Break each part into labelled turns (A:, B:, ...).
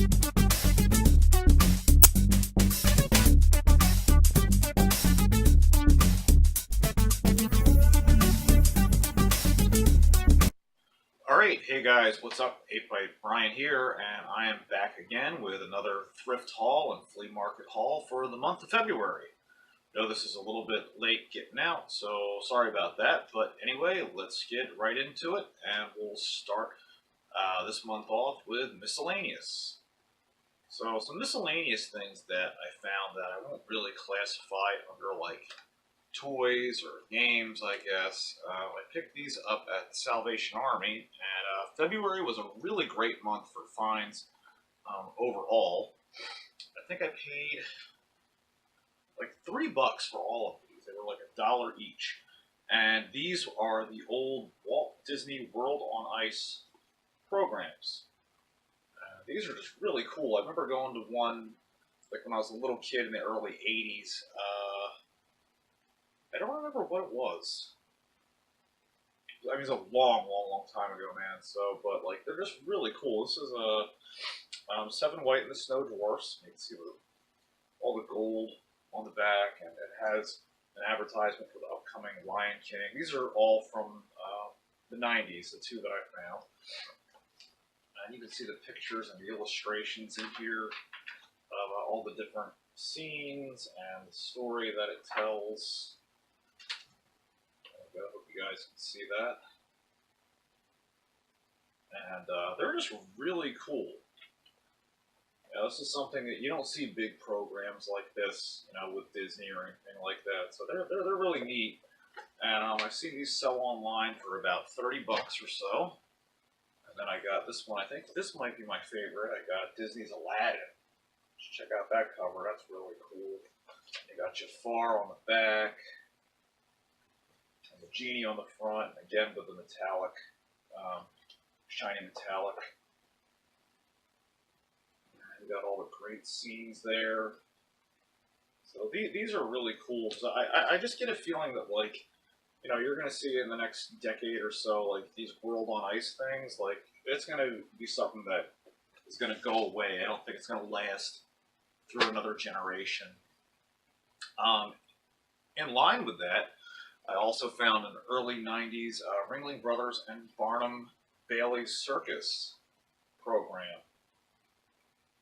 A: Alright, hey guys, what's up? 8 Brian here, and I am back again with another thrift haul and flea market haul for the month of February. I know this is a little bit late getting out, so sorry about that, but anyway, let's get right into it, and we'll start this month off with miscellaneous. So, some miscellaneous things that I found that I won't really classify under like toys or games, I guess. I picked these up at the Salvation Army, and February was a really great month for finds overall. I think I paid like $3 for all of these. They were like $1 each. And these are the old Walt Disney World on Ice programs. These are just really cool. I remember going to one like when I was a little kid in the early 80s. I don't remember what it was. I mean, it's a long time ago, man. So, but like, they're just really cool. This is a 7 White and the Snow Dwarfs. You can see all the gold on the back, and it has an advertisement for the upcoming Lion King. These are all from the 90s, the two that I found. And you can see the pictures and the illustrations in here of all the different scenes and the story that it tells. I hope you guys can see that. And they're just really cool. This is something that you don't see big programs like this, with Disney or anything like that. So they're really neat. And I see these sell online for about $30 or so. And then I got this one. I think this might be my favorite. I got Disney's Aladdin. Just check out that cover. That's really cool. You got Jafar on the back. The genie on the front, again with the metallic, shiny metallic. And you got all the great scenes there. So these are really cool. So I just get a feeling that, like, you're going to see in the next decade or so, like, these World on Ice things, like, it's going to be something that is going to go away. I don't think it's going to last through another generation. In line with that, I also found an early 90s Ringling Brothers and Barnum Bailey's Circus program,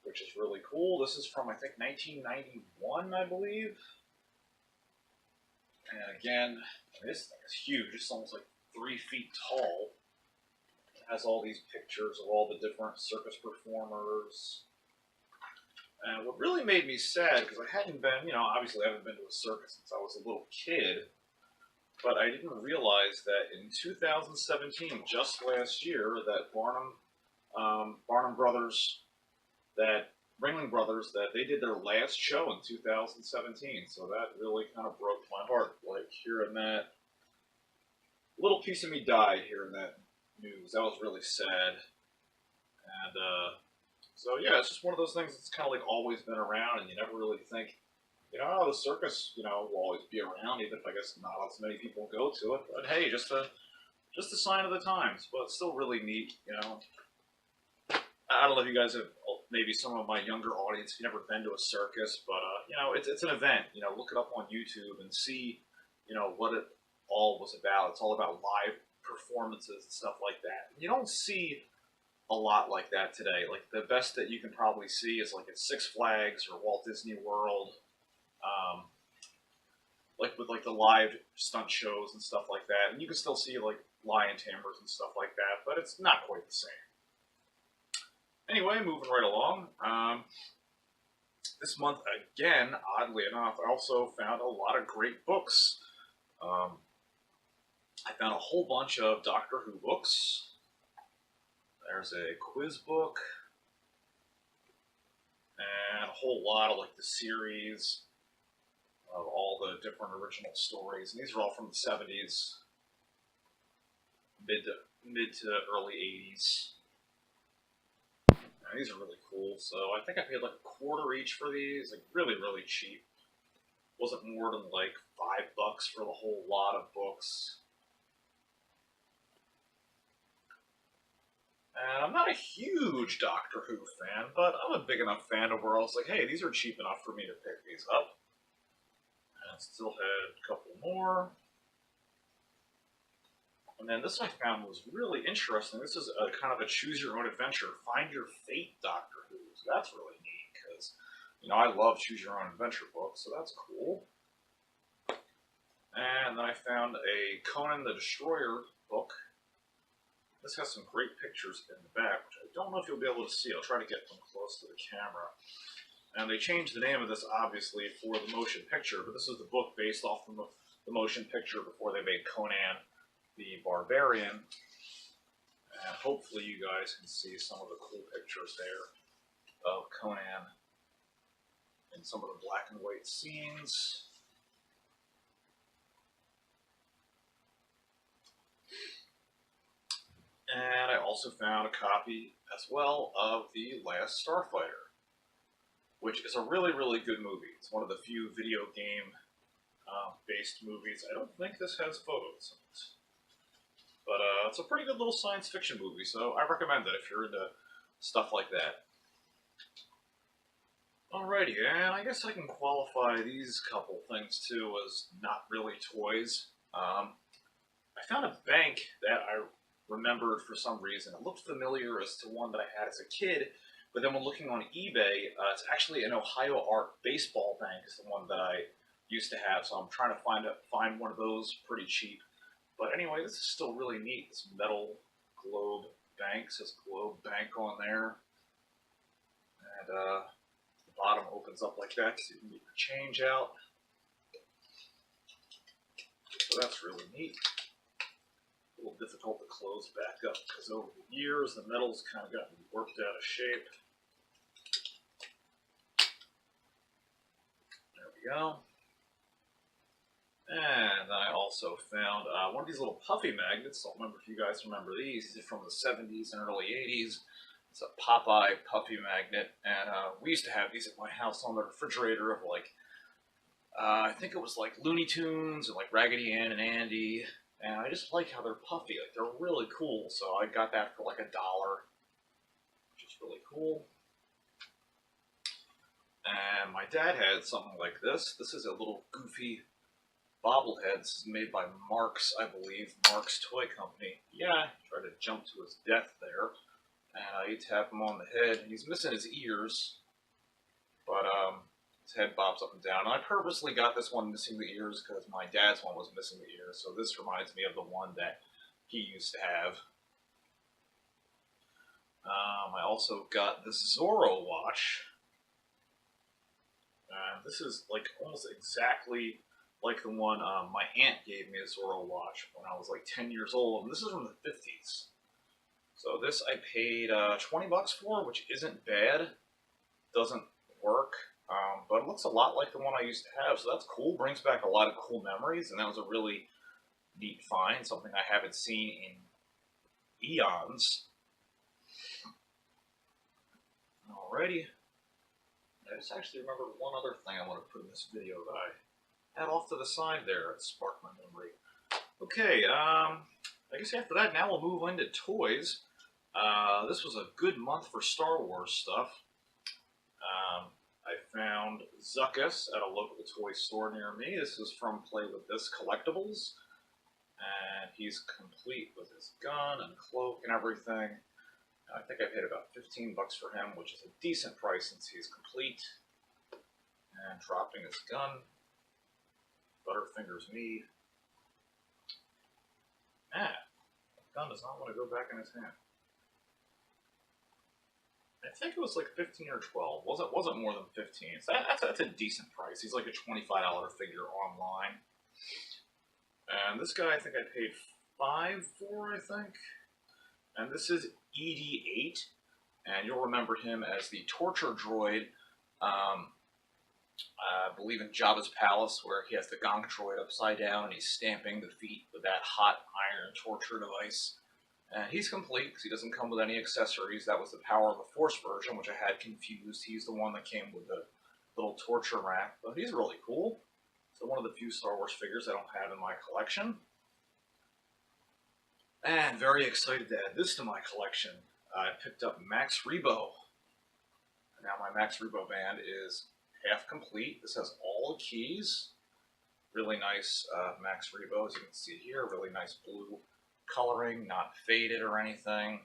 A: which is really cool. This is from, I think, 1991, I believe. And again, this thing is huge. It's almost like 3 feet tall. It has all these pictures of all the different circus performers. And what really made me sad, because I hadn't been, obviously I haven't been to a circus since I was a little kid, but I didn't realize that in 2017, just last year, that Barnum Brothers, that Ringling Brothers, that they did their last show in 2017. So that really kind of broke my heart. Like, hearing that, a little piece of me died hearing that news. That was really sad. And so yeah, it's just one of those things that's kind of like always been around, and you never really think, the circus, will always be around, even if I guess not as many people go to it. But hey, just a sign of the times. But it's still really neat, I don't know if you guys have, maybe some of my younger audience have never been to a circus, but it's an event. Look it up on YouTube and see, what it all was about. It's all about live performances and stuff like that. You don't see a lot like that today. Like, the best that you can probably see is like at Six Flags or Walt Disney World. Like with like the live stunt shows and stuff like that, and you can still see like lion tamers and stuff like that, but it's not quite the same. Anyway, moving right along. This month, again, oddly enough, I also found a lot of great books. I found a whole bunch of Doctor Who books. There's a quiz book, and a whole lot of like the series of all the different original stories, and these are all from the 70s, mid to early 80s. And these are really cool. So I think I paid like $1 each for these, like really cheap. Wasn't more than like $5 for the whole lot of books. And I'm not a huge Doctor Who fan, but I'm a big enough fan of where I was like, hey, these are cheap enough for me to pick these up. And still had a couple more. And then this I found was really interesting. This is a kind of a choose your own adventure, find your fate Doctor Who. So that's really neat because, I love choose your own adventure books, so that's cool. And then I found a Conan the Destroyer book. This has some great pictures in the back, which I don't know if you'll be able to see. I'll try to get them close to the camera. And they changed the name of this, obviously, for the motion picture, but this is the book based off the motion picture before they made Conan the Barbarian. And hopefully you guys can see some of the cool pictures there of Conan in some of the black and white scenes. And I also found a copy as well of The Last Starfighter, which is a really, really good movie. It's one of the few video game based movies. I don't think this has photos in it. But it's a pretty good little science fiction movie, so I recommend it if you're into stuff like that. Alrighty, and I guess I can qualify these couple things too as not really toys. I found a bank that I remembered for some reason. It looked familiar as to one that I had as a kid, but then when looking on eBay, it's actually an Ohio Art baseball bank is the one that I used to have, so I'm trying to find one of those pretty cheap. But anyway, this is still really neat. This metal globe bank says Globe Bank on there. And the bottom opens up like that so you can get your change out. So that's really neat. A little difficult to close back up because over the years the metal's kind of gotten worked out of shape. There we go. And I also found one of these little puffy magnets. I don't remember if you guys remember these. These are from the 70s and early 80s. It's a Popeye puffy magnet. And we used to have these at my house on the refrigerator of like, I think it was like Looney Tunes and like Raggedy Ann and Andy. And I just like how they're puffy. Like they're really cool. So I got that for like $1, which is really cool. And my dad had something like this. This is a little goofy bobblehead. This is made by Mark's, I believe. Mark's Toy Company. Yeah, he tried to jump to his death there. And you tap him on the head. He's missing his ears. But his head bobs up and down. And I purposely got this one missing the ears because my dad's one was missing the ears. So this reminds me of the one that he used to have. I also got this Zorro watch. This is like almost exactly like the one my aunt gave me a Zorro watch when I was like 10 years old. And this is from the 50s. So this I paid 20 bucks for, which isn't bad. Doesn't work, but it looks a lot like the one I used to have. So that's cool. Brings back a lot of cool memories. And that was a really neat find. Something I haven't seen in eons. Alrighty. I just actually remembered one other thing I want to put in this video that I had off to the side there. It sparked my memory. Okay, I guess after that, now we'll move into toys. This was a good month for Star Wars stuff. I found Zuckus at a local toy store near me. This is from Play With This Collectibles. And he's complete with his gun and cloak and everything. I think I paid about 15 bucks for him, which is a decent price since he's complete. And dropping his gun. Butterfingers me. The gun does not want to go back in his hand. I think it was like 15 or 12. Wasn't more than 15. So that's a decent price. He's like a $25 figure online. And this guy I think I paid $5 for, I think. And this is ED8, and you'll remember him as the torture droid, I believe in Jabba's palace, where he has the Gonk droid upside down, and he's stamping the feet with that hot iron torture device. And he's complete, because he doesn't come with any accessories. That was the Power of the Force version, which I had confused. He's the one that came with the little torture rack, but he's really cool. So one of the few Star Wars figures I don't have in my collection. And very excited to add this to my collection. I picked up Max Rebo. Now my Max Rebo band is half complete. This has all the keys. Really nice Max Rebo, as you can see here. Really nice blue coloring, not faded or anything.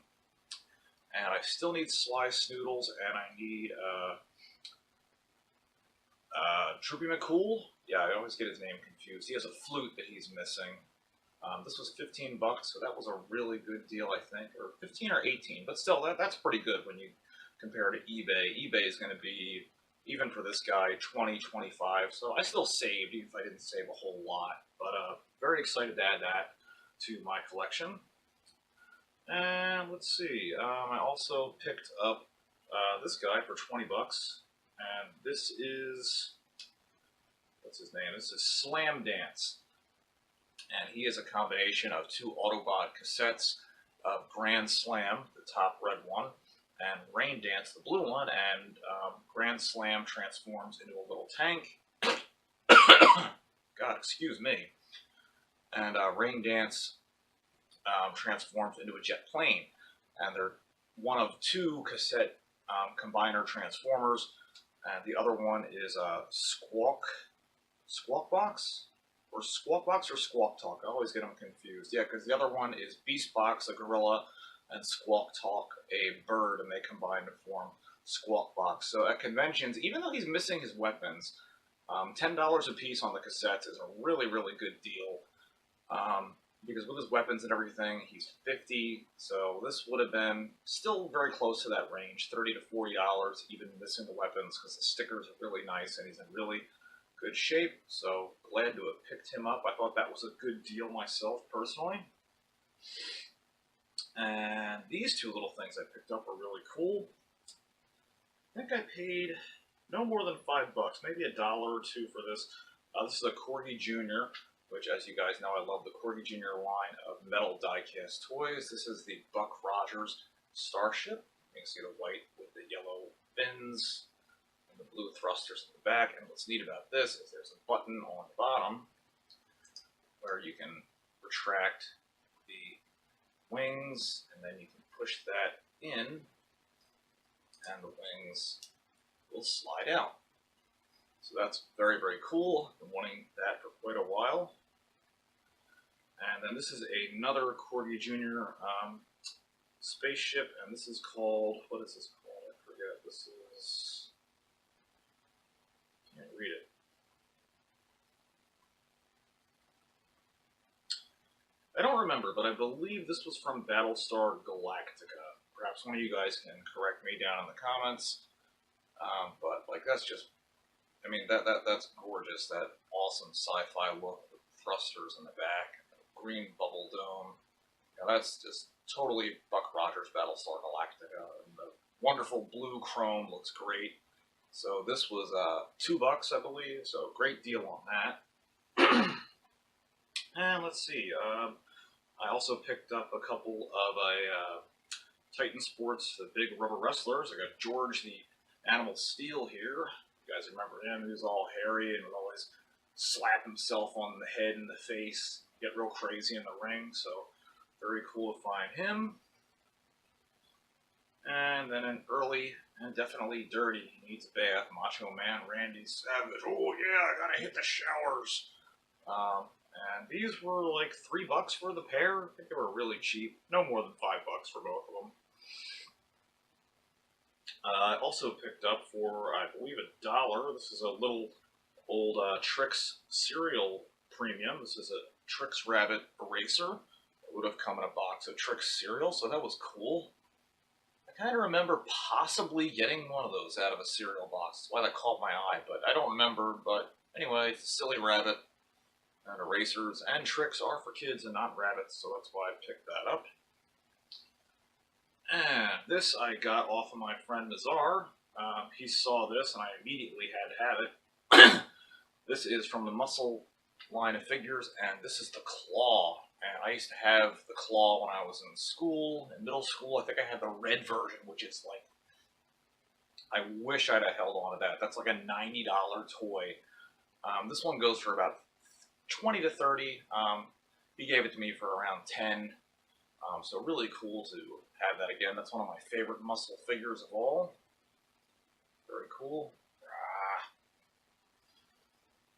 A: And I still need Sly Snoodles, and I need Droopy McCool. Yeah, I always get his name confused. He has a flute that he's missing. This was $15, so that was a really good deal, I think, or 15 or 18. But still, that's pretty good when you compare to eBay. eBay is going to be, even for this guy, 20, 25. So I still saved, even if I didn't save a whole lot. But very excited to add that to my collection. And let's see, I also picked up this guy for 20 bucks, and this is, what's his name? This is Slamdance, and he is a combination of two Autobot cassettes of Grand Slam, the top red one, and Rain Dance, the blue one, and Grand Slam transforms into a little tank. God, excuse me. And Rain Dance transforms into a jet plane, and they're one of two cassette combiner transformers, and the other one is Squawk Box or Squawk Talk. I always get them confused. Yeah, because the other one is Beast Box, a gorilla, and Squawk Talk, a bird, and they combine to form Squawk Box. So at conventions, even though he's missing his weapons, $10 a piece on the cassettes is a really, really good deal. Because with his weapons and everything, he's $50, so this would have been still very close to that range, $30 to $40, even missing the weapons, because the stickers are really nice and he's in really good shape. So glad to have picked him up. I thought that was a good deal myself, personally. And these two little things I picked up are really cool. I think I paid no more than $5, maybe $1 or $2 for this. This is a Corgi Junior, which, as you guys know, I love the Corgi Junior line of metal die-cast toys. This is the Buck Rogers Starship. You can see the white with the yellow fins and the blue thrusters in the back. And what's neat about this is there's a button on the bottom where you can retract the wings, and then you can push that in, and the wings will slide out. So that's very, very cool. I've been wanting that for quite a while. And then this is another Corgi Junior spaceship, and this is called, what is this called? I forget. This is, can't read it. I don't remember, but I believe this was from Battlestar Galactica. Perhaps one of you guys can correct me down in the comments. But like, that's just, I mean, that's gorgeous. That awesome sci-fi look with thrusters in the back, and the green bubble dome. Yeah, that's just totally Buck Rogers Battlestar Galactica. And the wonderful blue chrome looks great. So this was $2, I believe. So great deal on that. And let's see. I also picked up a couple of Titan Sports, the big rubber wrestlers. I got George the Animal Steel here. You guys remember him? He was all hairy and would always slap himself on the head and the face, get real crazy in the ring. So very cool to find him. And then an early and definitely dirty, he needs a bath, Macho Man Randy Savage. Oh yeah, I gotta hit the showers. And these were like $3 for the pair. I think they were really cheap. No more than $5 for both of them. I also picked up for, I believe, $1. This is a little old Trix cereal premium. This is a Trix Rabbit eraser. It would have come in a box of Trix cereal, so that was cool. I kind of remember possibly getting one of those out of a cereal box. That's why that caught my eye, but I don't remember. But anyway, it's a silly rabbit. And erasers and Trix are for kids and not rabbits, so that's why I picked that up. And this I got off of my friend Nazar. He saw this and I immediately had to have it. This is from the Muscle line of figures, and this is the Claw. And I used to have the Claw when I was in school, in middle school. I think I had the red version, which is like, I wish I'd have held on to that. That's like a $90 toy. This one goes for about 20 to 30. He gave it to me for around 10. So really cool to have that again. That's one of my favorite muscle figures of all. Very cool.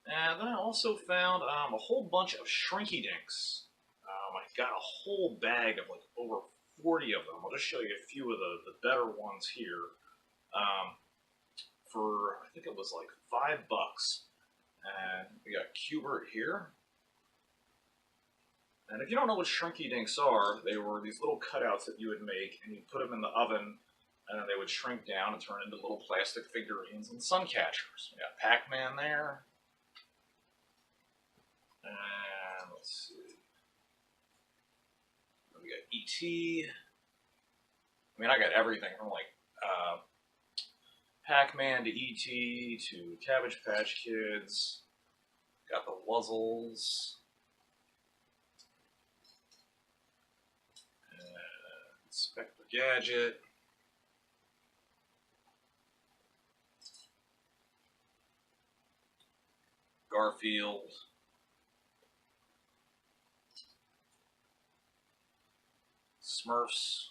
A: And then I also found a whole bunch of Shrinky Dinks. I got a whole bag of like over 40 of them. I'll just show you a few of the better ones here. For, I think it was like $5. And we got Cubert here. And if you don't know what Shrinky Dinks are, they were these little cutouts that you would make, and you put them in the oven, and then they would shrink down and turn into little plastic figurines and sun catchers. We got Pac-Man there. And let's see. We got E.T. I mean, I got everything from like Pac-Man to E.T. to Cabbage Patch Kids. Got the Wuzzles. Inspector Gadget. Garfield. Smurfs.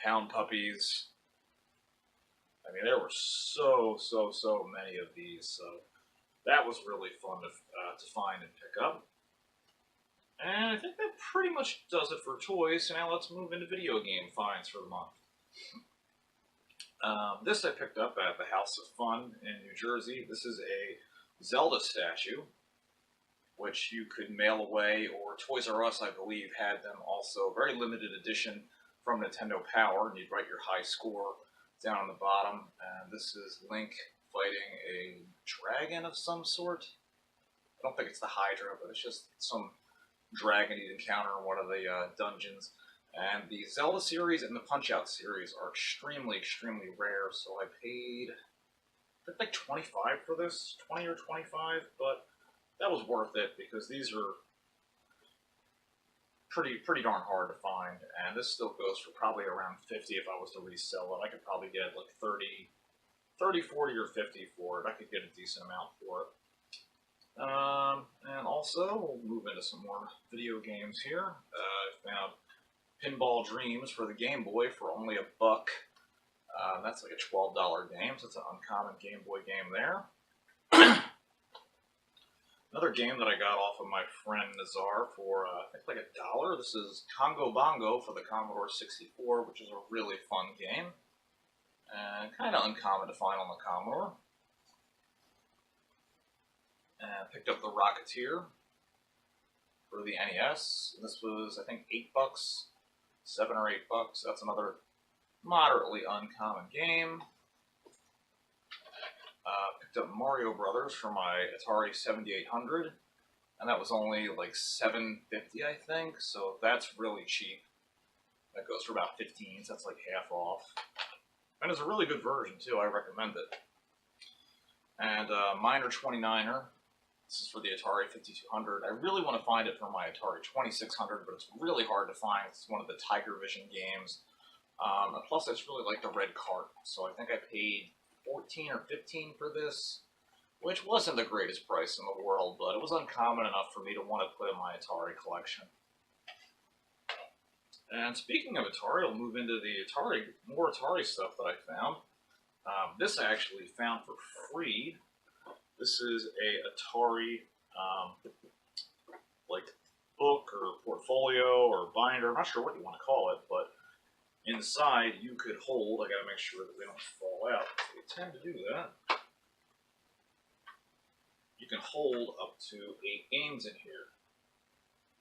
A: Pound Puppies. I mean, there were so many of these, so that was really fun to find and pick up. And I think that pretty much does it for toys, so now let's move into video game finds for the month. This I picked up at the House of Fun in New Jersey. This is a Zelda statue, which you could mail away, or Toys R Us, I believe, had them also. Very limited edition from Nintendo Power, and you'd write your high score down on the bottom. And this is Link fighting a dragon of some sort. I don't think it's the Hydra, but it's just some dragon you'd encounter in one of the dungeons. And the Zelda series and the Punch-Out series are extremely rare, so I paid, I think, like 25 for this, 20 or 25, but that was worth it because these are pretty darn hard to find, and this still goes for probably around 50 if I was to resell it. I could probably get like 30, 40, or 50 for it. I could get a decent amount for it. And also, we'll move into some more video games here. I found Pinball Dreams for the Game Boy for only $1. That's like a $12 game, so it's an uncommon Game Boy game there. Another game that I got off of my friend Nazar for, I think, like $1. This is Congo Bongo for the Commodore 64, which is a really fun game. And kind of uncommon to find on the Commodore. And picked up the Rocketeer for the NES. This was, I think, $8, $7 or $8. That's another moderately uncommon game. Picked up Mario Brothers for my Atari 7800, and that was only like $7.50, I think. So that's really cheap. That goes for about 15, so that's like half off. And it's a really good version too. I recommend it. And Miner 29er. This is for the Atari 5200. I really want to find it for my Atari 2600, but it's really hard to find. It's one of the Tiger Vision games. And plus, I just really like the red cart. So I think I paid 14 or 15 for this, which wasn't the greatest price in the world, but it was uncommon enough for me to want to put in my Atari collection. And speaking of Atari, I'll move into the more Atari stuff that I found. This I actually found for free. This is a Atari like book or portfolio or binder. I'm not sure what you want to call it, but inside you could hold, I gotta make sure that they don't fall out. They tend to do that. You can hold up to 8 games in here.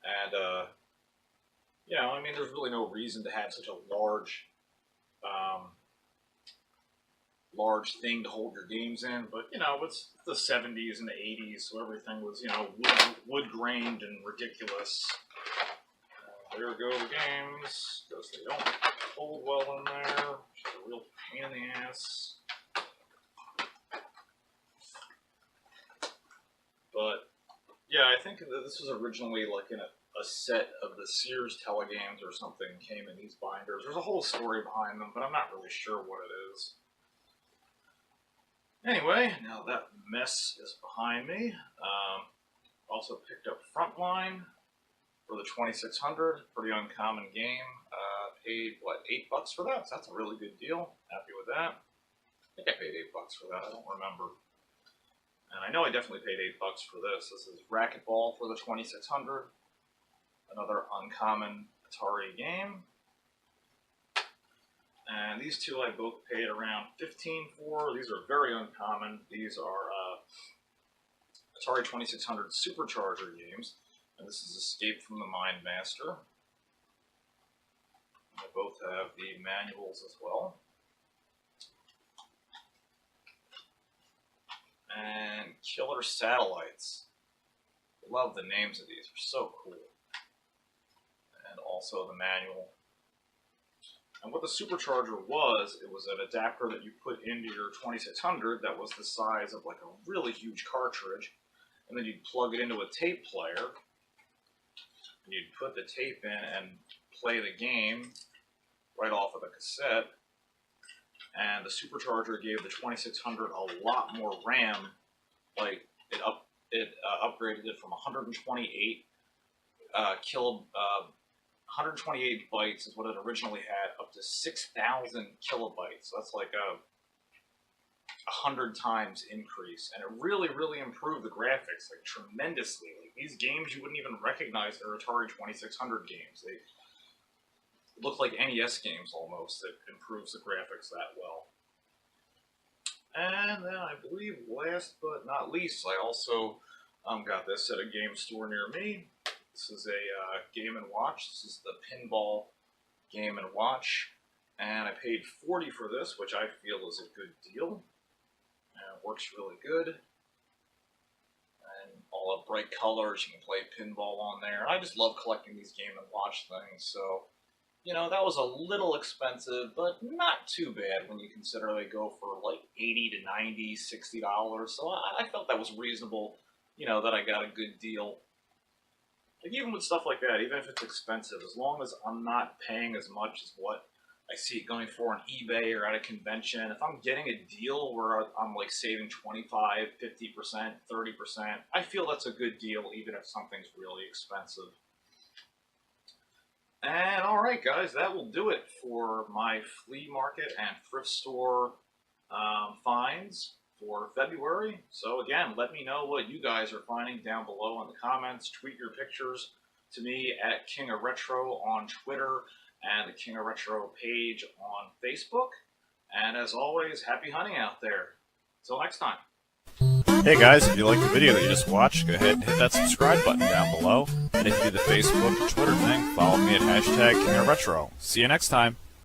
A: And, you know, I mean, there's really no reason to have such a large thing to hold your games in, but, you know, it's the 70s and the 80s, so everything was, you know, wood-grained and ridiculous. There go the games, because they don't hold well in there, which is a real pain in the ass. But, yeah, I think that this was originally like in a set of the Sears telegames or something came in these binders. There's a whole story behind them, but I'm not really sure what it is. Anyway, now that mess is behind me. Also picked up Frontline. for the 2600. Pretty uncommon game. Paid, what, $8 for that? So that's a really good deal. Happy with that. I think I paid $8 for that. I don't remember. And I know I definitely paid $8 for this. This is Racquetball for the 2600. Another uncommon Atari game. And these two I both paid around $15 for. These are very uncommon. These are Atari 2600 Supercharger games. And this is Escape from the Mind Master. They both have the manuals as well. And Killer Satellites. Love the names of these, they're so cool. And also the manual. And what the Supercharger was, it was an adapter that you put into your 2600 that was the size of like a really huge cartridge. And then you'd plug it into a tape player. And you'd put the tape in and play the game right off of the cassette. And the Supercharger gave the 2600 a lot more RAM. Like it upgraded it from 128 128 bytes is what it originally had, up to 6,000 kilobytes. So that's like a 100 times increase, and it really, really improved the graphics like tremendously. Like these games, you wouldn't even recognize they're Atari 2600 games. They look like NES games almost. It improves the graphics that well. And then I believe last but not least, I also got this at a game store near me. This is a Game & Watch. This is the Pinball Game & Watch. And I paid $40 for this, which I feel is a good deal. And it works really good. And all the bright colors, you can play pinball on there. I just love collecting these Game & Watch things, so you know, that was a little expensive, but not too bad when you consider they go for like $80 to $90, $60. So I felt that was reasonable, you know, that I got a good deal. Like even with stuff like that, even if it's expensive, as long as I'm not paying as much as what I see it going for on eBay or at a convention, if I'm getting a deal where I'm like saving 25, 50%, 30%, I feel that's a good deal even if something's really expensive. And alright guys, that will do it for my flea market and thrift store finds for February. So again, let me know what you guys are finding down below in the comments. Tweet your pictures to me at King of Retro on Twitter and the King of Retro page on Facebook. And as always, happy hunting out there. Until next time.
B: Hey guys, if you liked the video that you just watched, go ahead and hit that subscribe button down below. And if you do the Facebook or Twitter thing, follow me at #KingOfRetro. See you next time.